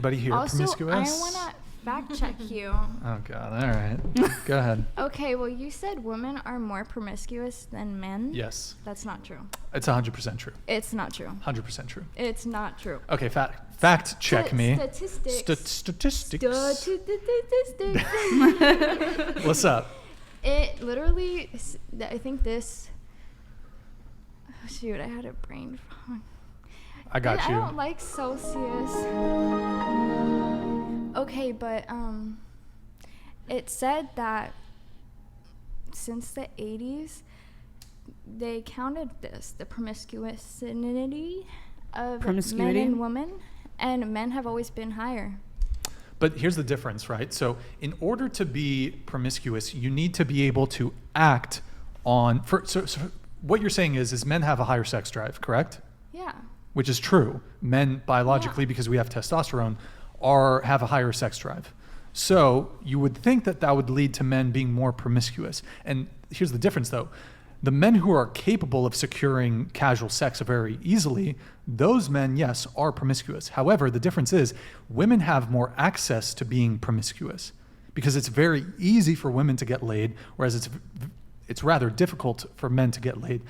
Anybody here Also, promiscuous? I want to fact check you. Oh God! All right, go ahead. Okay, well, you said women are more promiscuous than men. Yes, That's not true. it's 100% true. It's not true. 100% true. It's not true. Okay, fact check me. Statistics. Statistics. Statistics. What's up? It literally, I think this. Oh, shoot, I had a brain fog. I got I you. don't like Celsius. Okay, but it said that since the 80s, they counted the promiscuity of men and women, and men have always been higher. But here's the difference, right? So in order to be promiscuous, you need to be able to act on. So what you're saying is men have a higher sex drive, correct? Yeah. Which is true. Men biologically, because we have testosterone, have a higher sex drive. So you would think that would lead to men being more promiscuous. And here's the difference, though. The men who are capable of securing casual sex very easily, those men, yes, are promiscuous. However, the difference is women have more access to being promiscuous because it's very easy for women to get laid, whereas it's rather difficult for men to get laid,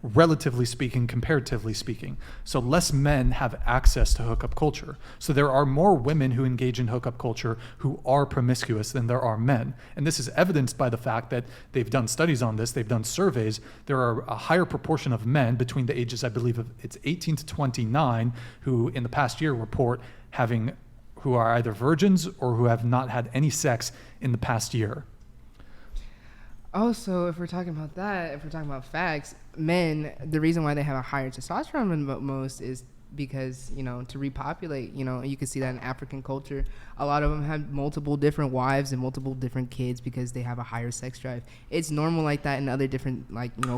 relatively speaking, comparatively speaking. So less men have access to hookup culture. So there are more women who engage in hookup culture who are promiscuous than there are men. And this is evidenced by the fact that they've done studies on this, they've done surveys. There are a higher proportion of men between the ages, I believe, of it's 18 to 29, who in the past year report who are either virgins or who have not had any sex in the past year. Also, if we're talking about that, if we're talking about facts, men, the reason why they have a higher testosterone than most is because, to repopulate, you can see that in African culture. A lot of them have multiple different wives and multiple different kids because they have a higher sex drive. It's normal like that in other different,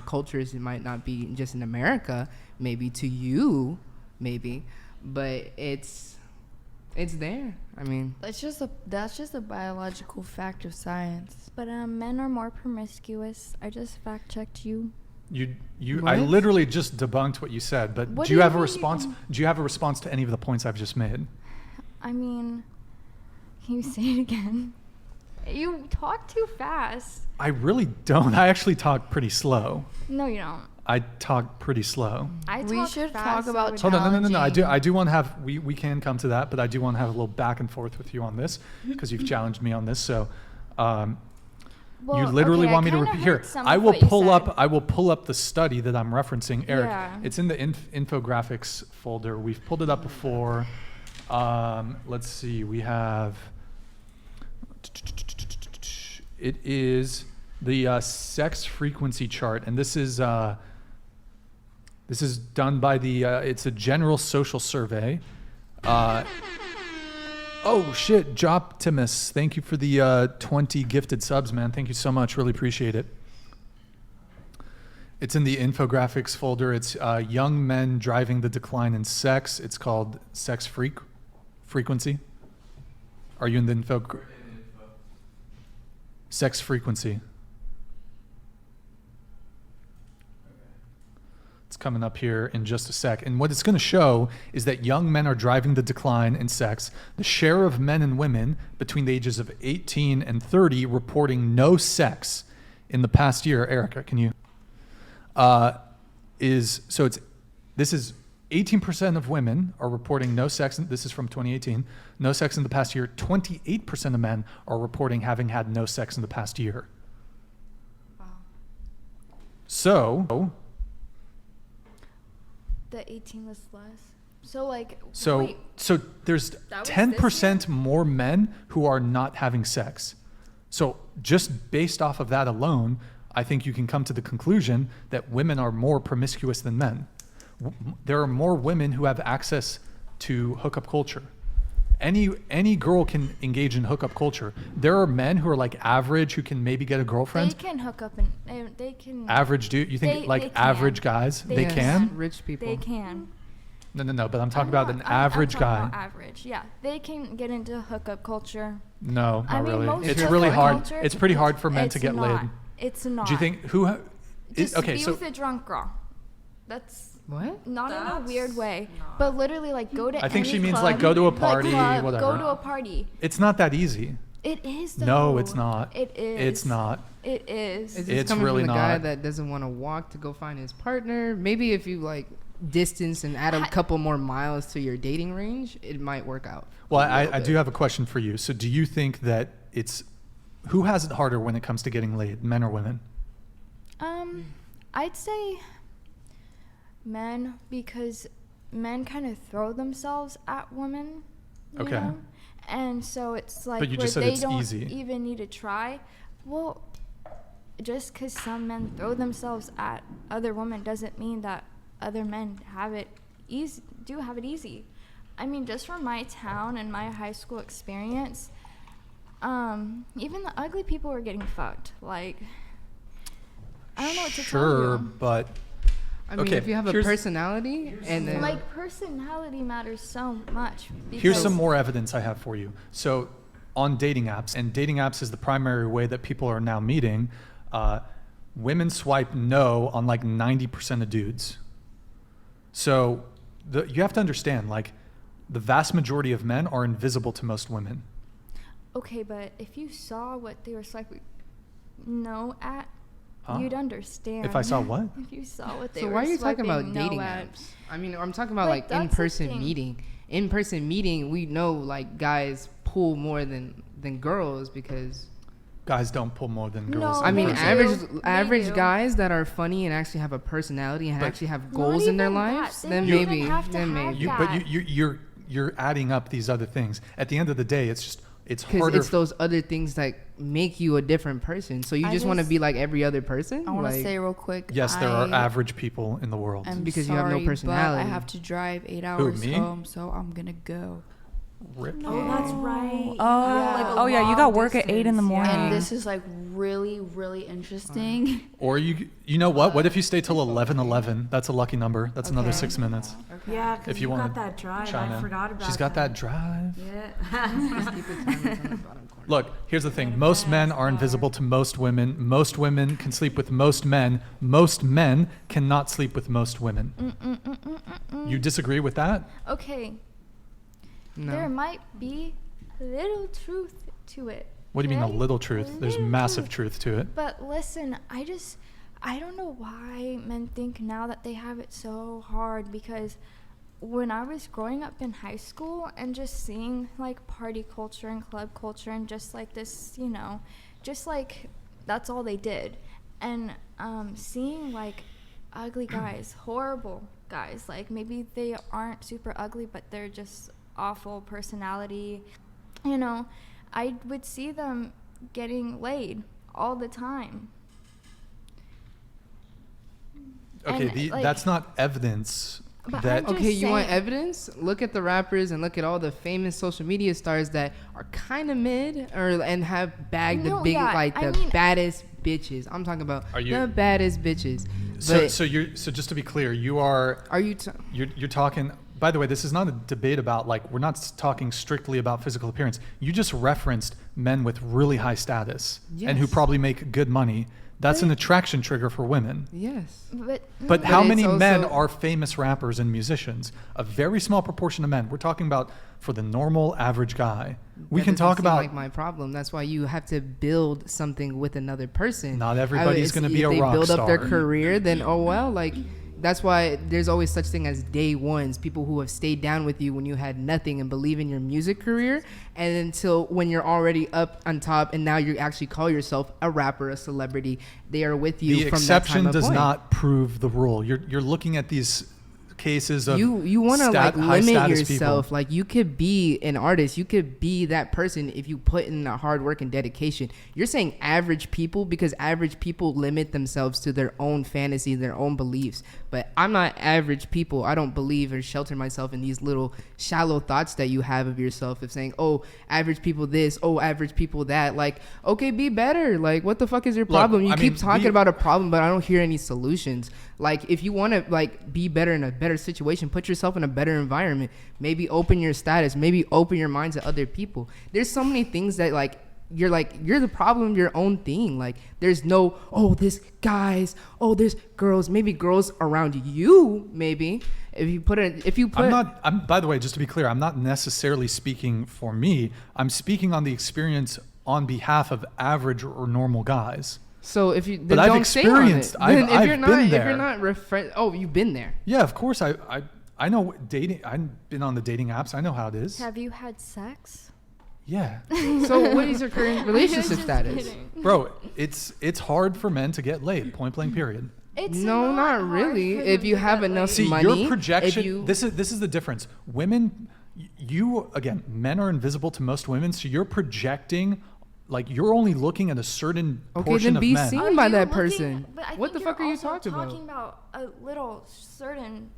cultures. It might not be just in America, maybe to you, but it's there. I mean, That's just a biological fact of science. But men are more promiscuous. I just fact checked you. I literally just debunked what you said, but What do you do have you a mean? response? Do you have a response to any of the points I've just made? I mean, can you say it again? You talk too fast. I really don't. I actually talk pretty slow. No, you don't. I talk pretty slow. We should talk about Hold on, no. I do want to have, we can come to that, but I do want to have a little back and forth with you on this because you've challenged me on this. So you literally want me to repeat here. I will pull up the study that I'm referencing, Eric. Yeah. It's in the infographics folder. We've pulled it up before. Let's see. We have. It is the sex frequency chart, and this is done by it's a general social survey. Oh shit, Joptimus, thank you for the 20 gifted subs, man. Thank you so much, really appreciate it. It's in the infographics folder. It's young men driving the decline in sex. It's called sex frequency. Are you in the info? Sex frequency. It's coming up here in just a sec. And what it's going to show is that young men are driving the decline in sex. The share of men and women between the ages of 18 and 30 reporting no sex in the past year. Erica, can you? This is 18% of women are reporting no sex. This is from 2018. No sex in the past year. 28% of men are reporting having had no sex in the past year. Wow. So The 18 was less. So So there's That was 10% more men who are not having sex. So just based off of that alone, I think you can come to the conclusion that women are more promiscuous than men. There are more women who have access to hookup culture. Any girl can engage in hookup culture. There are men who are like average who can maybe get a girlfriend. They can hook up and they can. Average dude? You think They can. average guys? They Yes. can? rich people. They can. No. But I'm talking about an average I'm guy. talking about average, yeah. They can get into hookup culture. No, not I mean, really. most It's of really the hard. culture- It's pretty hard for men to It's get not. laid. It's not. Do you think Just okay? be So with a drunk girl. That's What? Not in a That's weird way, not- but literally like go to. I think any she means club, like go to a party, club, whatever. Go to a party. It's not that easy. It is. Though. No, it's not. It is. It's not. It is. Is this It's coming really from the guy not. that doesn't want to walk to go find his partner? Maybe if you like distance and add a couple more miles to your dating range, it might work out. Well, a little I bit. do have a question for you. So do you think that it's who has it harder when it comes to getting laid, men or women? I'd say men, because men kind of throw themselves at women. You Okay. know? And so it's like But you where just said they it's don't easy. even need to try. Well, just because some men throw themselves at other women doesn't mean that other men have it easy. Do have it easy. I mean, just from my town and my high school experience, even the ugly people were getting fucked. Like, I don't know what to tell Sure, you. but I mean, okay, if you have a here's- personality and then Like, personality matters so much. here's because- some more evidence I have for you. So on dating apps, and dating apps is the primary way that people are now meeting, women swipe no on like 90% of dudes. So you have to understand, like, the vast majority of men are invisible to most women. Okay, but if you saw what they were swiping no at, Huh? you'd understand. If I saw what? If you saw what they so were why are you talking about swiping no dating at. apps? I mean, I'm talking about Like, like that's the in-person thing. meeting. In-person meeting, we know like guys pull more than girls because Guys don't pull more than girls. No, I mean they do. average They do. guys that are funny and actually have a personality and But- actually have Not goals in their even that. lives, They then don't even maybe have to then have maybe that. But you're adding up these other things. At the end of the day, it's because harder. it's those other things that make you a different person. So you I just want to just- be like every other person. I want to Like, say real quick. Yes, there are I average people in the world. am Because you have no sorry, but personality. I have to drive 8 hours me? home, so I'm gonna go. Rip. Oh, that's right. Oh, Yeah. you got work at 8 in the morning. And this is like really, really interesting. Or you know what? What if you stay till 11:11? That's a lucky number. That's another Okay. 6 minutes. Yeah, because If you you wanna got that drive. chime I in. forgot about She's got that drive. Yeah. just keep it timed, it's on the bottom corner. Look, here's the thing. Most men are invisible to most women. Most women can sleep with most men. Most men cannot sleep with most women. You disagree with that? Okay, No. there might be a little truth to it. What do you mean a okay? little truth? There's Little massive truth to it. But listen, I don't know why men think now that they have it so hard, because when I was growing up in high school and just seeing like party culture and club culture and just like this, just like that's all they did. And seeing like ugly guys, horrible guys, like maybe they aren't super ugly, but they're just awful personality, I would see them getting laid all the time. Okay, And, like- that's not evidence But that. I'm just Okay, you want saying- evidence? Look at the rappers and look at all the famous social media stars that are kind of mid and have bagged the No, big yeah, like I the mean- baddest bitches. I'm talking about Are you- the baddest bitches. So But so just to be clear, you are are you? you're talking. By the way, this is not a debate about like we're not talking strictly about physical appearance. You just referenced men with really high status and who Yes. probably make good money. That's an attraction trigger for women. Yes. But how it's many men also- are famous rappers and musicians? A very small proportion of men. We're talking about for the normal average guy. We That can doesn't talk seem about like my problem. That's why you have to build something with another person. Not everybody's It's- gonna be if a they rock build up their star. career, then oh well, like that's why there's always such thing as day ones, people who have stayed down with you when you had nothing and believe in your music career, and until when you're already up on top and now you actually call yourself a rapper, a celebrity, they are with you the from that time exception of does point. not prove the rule. You're looking at these cases of You want to like high limit status yourself. people. Like you could be an artist, you could be that person if you put in the hard work and dedication. You're saying average people because average people limit themselves to their own fantasy, their own beliefs. But I'm not average people. I don't believe or shelter myself in these little shallow thoughts that you have of yourself of saying, oh, average people this, oh, average people that. Like, okay, be better. Like, what the fuck is your problem? You I keep mean, talking about a problem, but I don't hear any solutions. Like, if you want to like be better in a better situation, put yourself in a better environment. Maybe open your status. Maybe open your mind to other people. There's so many things that like you're the problem, your own thing. Like there's no, oh, there's guys, oh, there's girls, maybe girls around you, maybe. By the way, just to be clear, I'm not necessarily speaking for me. I'm speaking on the experience on behalf of average or normal guys. So if you, but I've experienced, I've been there. If you're not you've been there. Yeah, of course. I know dating. I've been on the dating apps. I know how it is. Have you had sex? Yeah. So what is your current relationship status? Bro, it's hard for men to get laid. Point blank. Period. It's not hard really. for If them you to have get enough laid. See, money, your projection. if you- This is the difference. Women, men are invisible to most women, so you're projecting. Like you're only looking at a certain portion then of be men. seen Are by you that looking- person. but I What think the fuck are you're you also talking about? a little certain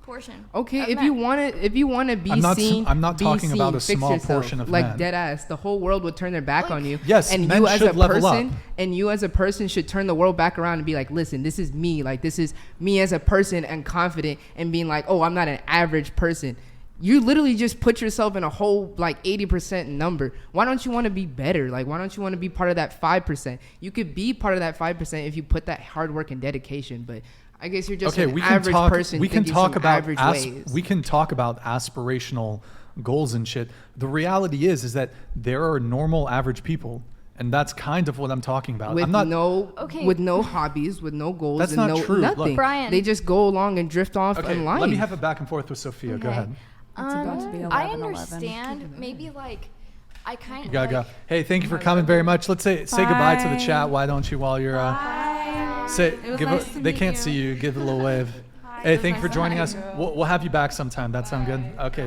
portion. Okay, of if men. you want to be seen, I'm not be talking seen, about a fix small yourself. portion of like men. dead ass. The whole world would turn their back on you. Yes, and men you as a should level person, up. and you as a person should turn the world back around and be like, listen, this is me. Like this is me as a person and confident and being like, oh, I'm not an average person. You literally just put yourself in a whole like 80% number. Why don't you want to be better? Like why don't you want to be part of that 5%? You could be part of that 5% if you put that hard work and dedication. But I guess you're just an average person. We can thinking talk some about average ways. we can talk about aspirational goals and shit. The reality is that there are normal average people, and that's kind of what I'm talking about. With I'm not with no hobbies, with no goals, That's and not no true. nothing. Look. Brian. They just go along and drift off okay. in life. Let me have a back and forth with Sophia. Go Okay. ahead. It's about to be 11, I 11. understand. Maybe like I kind You of gotta like, go. Hey, thank you for coming very much. Let's say goodbye to the chat. Why don't you while you're say It was give nice to they meet cank you. see you. Give a little wave. Hi, Hey, it was thank you for nice to joining meet us. you. We'll have you back sometime. That sound good? Okay.